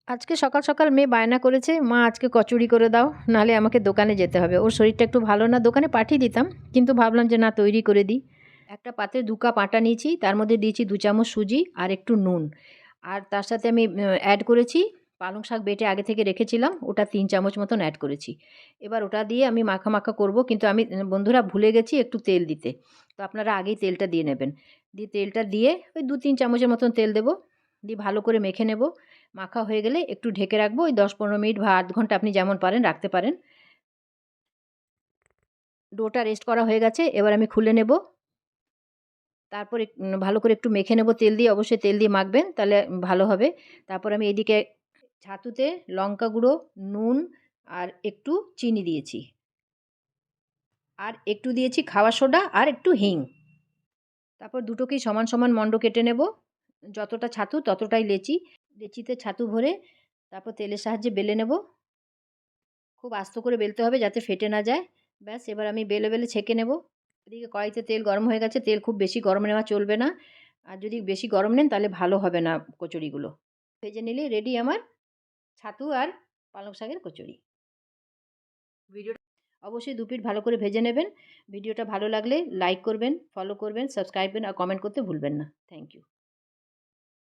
আজকে সকাল, সকাল মেয়ে বায়না করেছে, "মা আজকে কচুরি করে দাও, নাহলে আমাকে দোকানে যেতে হবে।" ওর শরীরটা একটু ভালো না, দোকানে পাঠিয়ে দিতাম। কিন্তু ভাবলাম যে না তৈরি করে দিই। একটা পাত্রে ২ কাপ আটা নিয়েছি, তার মধ্যে দিয়েছি ২ চামচ সুজি আর একটু নুন। আর তার সাথে আমি অ্যাড করেছি পালং শাক বেটে আগে থেকে রেখেছিলাম, ওটা ৩ চামচ মতন অ্যাড করেছি। এবার ওটা দিয়ে আমি মাখা, মাখা করব। কিন্তু আমি বন্ধুরা ভুলে গেছি একটু তেল দিতে। তো আপনারা আগেই তেলটা দিয়ে নেবেন। দিয়ে তেলটা দিয়ে ওই ২-৩ চামচের মতন তেল দেব। দিয়ে ভালো করে মেখে নেব। মাখা হয়ে গেলে একটু ঢেকে রাখবো। ওই ১০-১৫ মিনিট বা ০.৫ ঘন্টা আপনি যেমন পারেন রাখতে পারেন। ডোটা রেস্ট করা হয়ে গেছে। এবার আমি খুলে নেব। তারপর ভালো করে একটু মেখে নেব তেল দিয়ে, অবশ্যই তেল দিয়ে মাখবেন তাহলে ভালো হবে। তারপর আমি এদিকে ছাতুতে লঙ্কা গুঁড়ো, নুন আর একটু চিনি দিয়েছি। আর একটু দিয়েছি খাওয়ার সোডা আর একটু হিং। তারপর দুটোকেই সমান, সমান মণ্ড কেটে নেব। যতটা ছাতু ততটাই লেচি। লেচিতে ছাতু ভরে তারপর তেলের সাহায্যে বেলে নেব। খুব আস্ত করে বেলতে হবে যাতে ফেটে না যায়। ব্যাস এবার আমি বেলে, বেলে ছেঁকে নেব। এদিকে কড়াইতে তেল গরম হয়ে গেছে। তেল খুব বেশি গরম নেওয়া চলবে না। আর যদি বেশি গরম নেন তাহলে ভালো হবে না কচুরিগুলো। ভেজে নিলেই রেডি আমার ছাতু আর পালং শাকের কচুরি। ভিডিওটা অবশ্যই ২ পিঠ ভালো করে ভেজে নেবেন। ভিডিওটা ভালো লাগলে লাইক করবেন, ফলো করবেন, সাবস্ক্রাইব আর কমেন্ট করতে ভুলবেন না। Thank you.